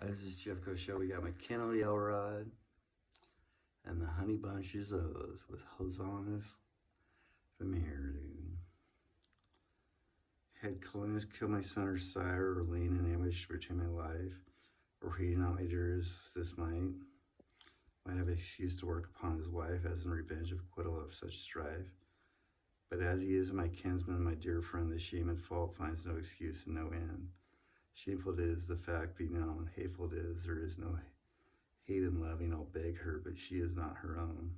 This is Jeff Cochell. We got my Kennel Yell Rod and the Honey Bunches O's with hosannas from here, dude. Had Colonius kill my son or sire, or lean in ambush to retain my life, or heeding out my dearest this might have an excuse to work upon his wife as in revenge of acquittal of such strife. But as he is my kinsman, my dear friend, the shame and fault finds no excuse and no end. Shameful it is, the fact be known, hateful it is, there is no hate in loving, I'll beg her, but she is not her own.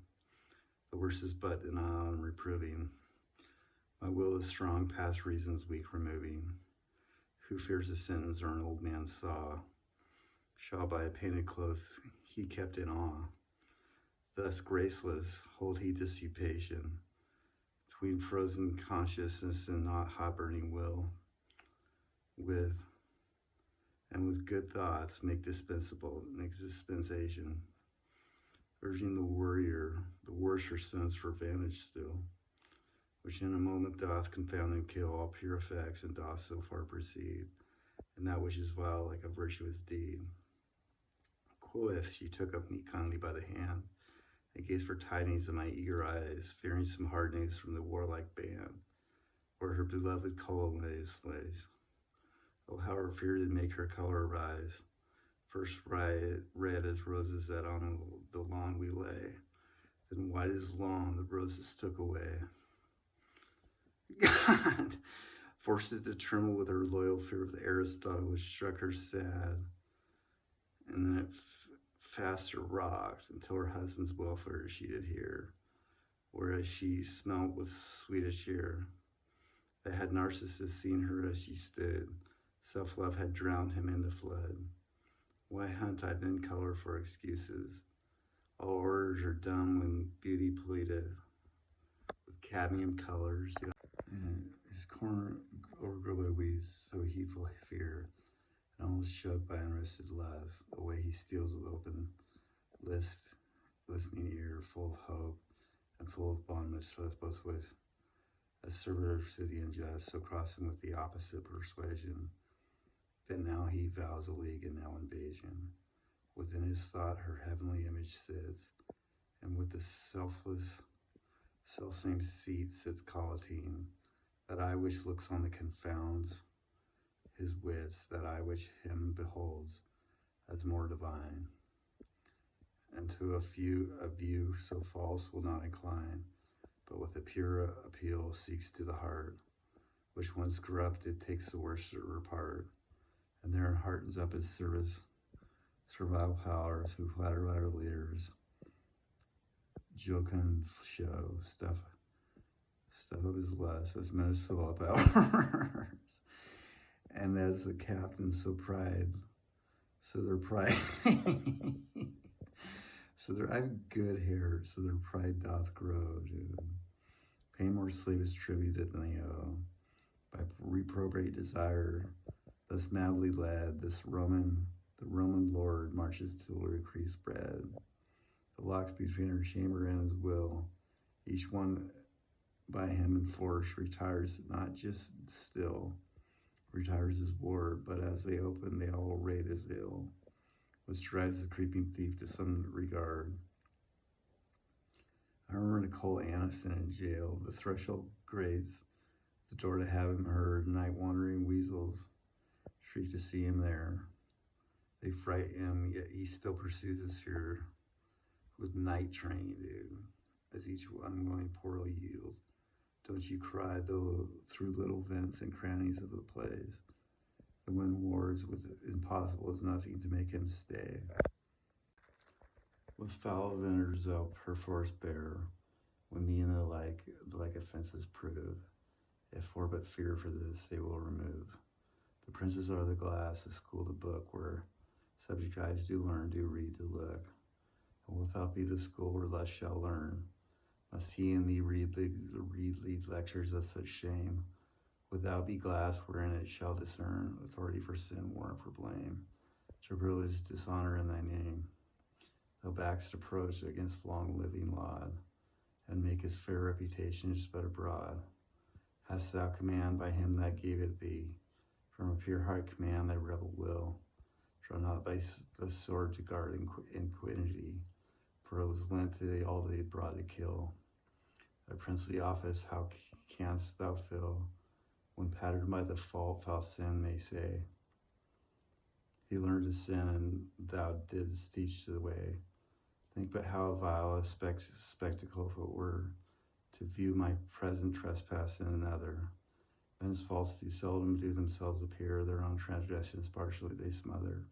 The worst is but denial and reproving. My will is strong, past reasons weak removing. Who fears a sentence or an old man's saw? Shall by a painted cloth he kept in awe. Thus graceless, hold he dissipation, between frozen consciousness and not hot burning will, with good thoughts make dispensation, urging the warrior, the worser sense for vantage still, which in a moment doth confound and kill all pure effects, and doth so far proceed, and that which is vile like a virtuous deed. Quoth, she took up me kindly by the hand, and gazed for tidings in my eager eyes, fearing some hard news from the warlike band, where her beloved Cochell lays. Oh, how her fear did make her color rise, first red as roses that on the lawn we lay, then white as lawn the roses took away. God forced it to tremble with her loyal fear of the Aristotle, which struck her sad, and then it faster rocked until her husband's welfare she did hear, whereas she smelt with sweetest cheer. That had Narcissus seen her as she stood, self-love had drowned him in the flood. Why hunt I then color for excuses? All orders are dumb when beauty pleaded with cadmium colors. And his corner overgrown by weeds, so heedful fear, and almost choked by unrested love. Away he steals with open listening ear, full of hope and full of bondage, both with a servitor to the unjust, so crossing with the opposite persuasion. Then now he vows a league and now invasion. Within his thought her heavenly image sits, and with the self-same seat sits Collatine, that eye which looks on the confounds his wits, that eye which him beholds as more divine. And to a view so false will not incline, but with a pure appeal seeks to the heart, which once corrupted takes the worser part, and there heartens up his servile powers, who flatter our leaders, jocund show, stuff of his lust, as men fill up ours, and as the captain so their pride, I have good hair, so their pride doth grow, dude. Pay more slave is tributed than they owe, by reprobate desire, thus madly led, the Roman lord marches to increase bread. The locks between her chamber and his will, each one by him enforced, retires not just still, retires his ward, but as they open, they all rate as ill, which drives the creeping thief to some regard. I remember Nicole Aniston in jail. The threshold grates, the door to have him heard. Night wandering weasels shriek to see him there. They fright him, yet he still pursues his fear with night train, dude, as each unwilling poorly yields. Don't you cry, though, through little vents and crannies of the place. The wind wars with impossible as nothing to make him stay. With foul vendors they'll perforce bear, when the like offences prove. If for but fear for this they will remove. The princes are the glass, the school the book, where subject eyes do learn, do read, do look. And without be the school where less shall learn, must he and thee read lectures of such shame. Without be glass wherein it shall discern authority for sin, warrant for blame, to privilege dishonor in thy name. Thou backst approach against long living laud, and makest fair reputation spread abroad. Hast thou command by him that gave it thee, from a pure heart command thy rebel will, draw not by the sword to guard inquity, for it was lent to all they brought to kill. Thy princely office, how canst thou fill, when patterned by the fault foul sin may say? He learned to sin, and thou didst teach the way. Think but how vile a spectacle if it were to view my present trespass in another. Men's falsities seldom do themselves appear, their own transgressions partially they smother.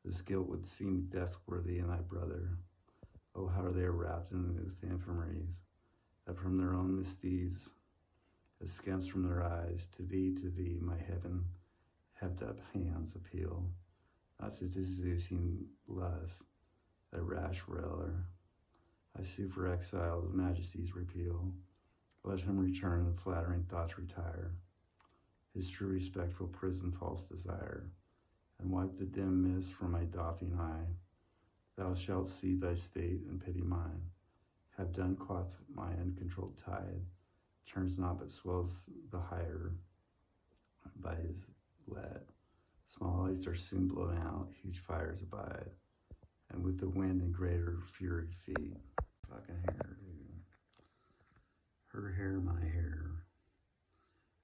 This guilt would seem death-worthy in thy brother. Oh, how are they wrapped in with infirmaries, that from their own misdeeds, askance from their eyes, to thee, my heaven, heaved up hands appeal, not to seducing lust, thy rash railer. I sue for exile, the majesty's repeal. Let him return, and flattering thoughts retire. His true respectful prison false desire, and wipe the dim mist from my doffing eye. Thou shalt see thy state, and pity mine. Have done, quaff my uncontrolled tide, turns not but swells the higher by his lead. Small lights are soon blown out, huge fires abide, and with the wind in greater fury feed. Fucking hair, dude. Her hair, my hair.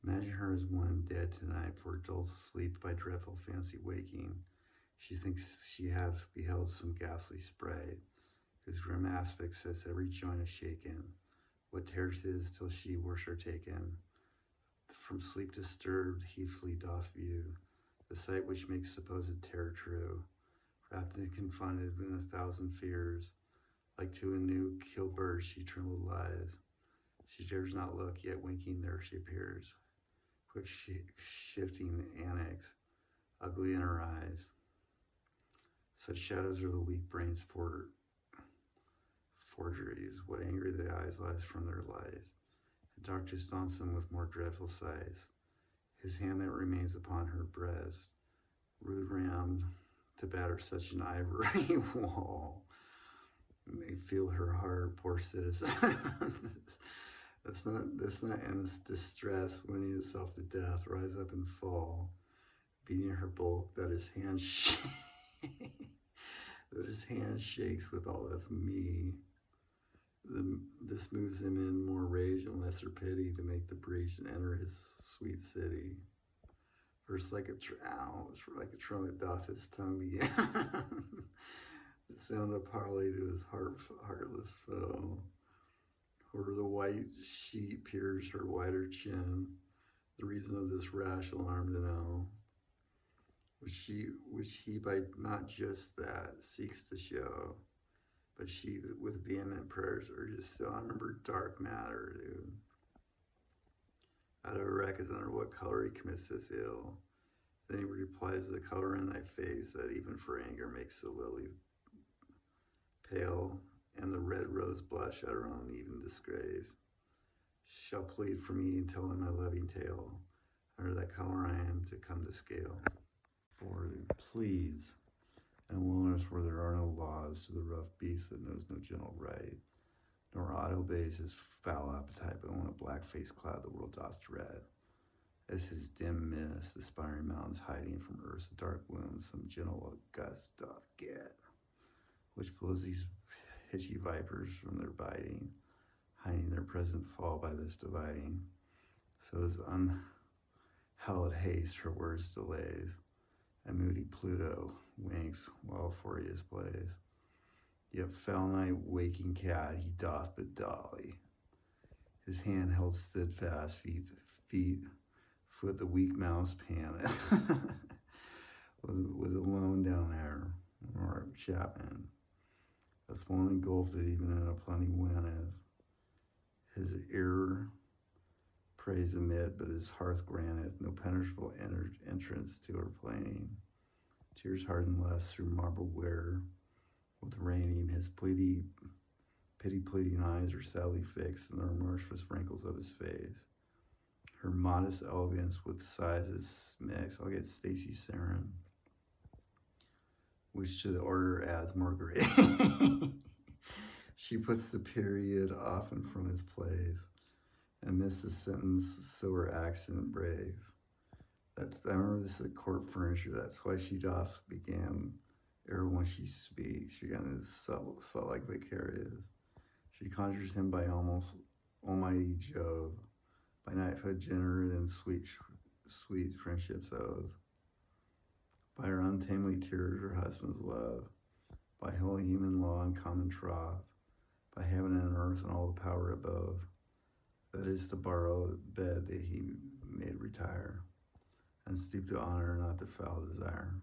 Imagine her as one dead tonight, for dull sleep by dreadful fancy waking. She thinks she hath beheld some ghastly sprite, whose grim aspect sets every joint a shaken. What terror 'tis till she were sure taken. From sleep disturbed, he doth view the sight which makes supposed terror true. Wrapped and confounded in 1,000 fears, like to a new killed bird she trembled lies. She dares not look, yet winking there she appears, quick shifting annex, ugly in her eyes. Such shadows are the weak brain's forgeries. What anger the eyes lies from their lies. The darkness daunts them with more dreadful sighs. His hand that remains upon her breast, rude rammed to batter such an ivory wall, may feel her heart, poor citizen. That's not endless distress, winning itself to death, rise up and fall, beating her bulk that his hand shakes with all that's me. This moves him in more rage and lesser pity to make the breach and enter his sweet city. First like a trumpet doth his tongue begin. The sound of parley to his heartless foe. Over the white sheet peers her whiter chin, the reason of this rash alarm to know, which he by not just that seeks to show, but she with vehement prayers urges still. I remember dark matter, dude. Out of a wreck is under what color he commits this ill. Then he replies, the color in thy face that even for anger makes the lily pale, and the red rose blush at her own even disgrace, shall plead for me and tell in my loving tale, under that color I am to come to scale. For it pleads, in a wilderness where there are no laws, to the rough beast that knows no gentle right, nor aught obeys his foul appetite, but when a black face cloud the world doth dread, as his dim mist, aspiring mountains hiding from earth's dark womb, some gentle gust doth get, which blows these hitchy vipers from their biting, hiding their present fall by this dividing. So as unhallowed haste her words delays, and moody Pluto winks while furious blaze. Yet fell night waking cat he doth but dolly, his hand held steadfast, foot the weak mouse panic, with a lone down there, or Chapman. A throne engulfed it even in a plenty wind as his ear praise amid, but his hearth granteth no penetrable entrance to her plain. Tears harden less through marble wear, with raining his pity pleading eyes are sadly fixed in the remorseless wrinkles of his face. Her modest elegance with sizes mixed. I'll get Stacy Sarin, which to the order adds more grace. She puts the period often from its place, and misses the sentence so her accent brave. I remember this is court furniture. That's why she doth began, ere when she speaks. She got into salt like vicarious. She conjures him by almost almighty Jove, by knighthood generous and sweet friendship's oath, by her untamely tears her husband's love, by holy human law and common troth, by heaven and earth and all the power above, that is to borrow bed that he made retire, and stoop to honor, not to foul desire.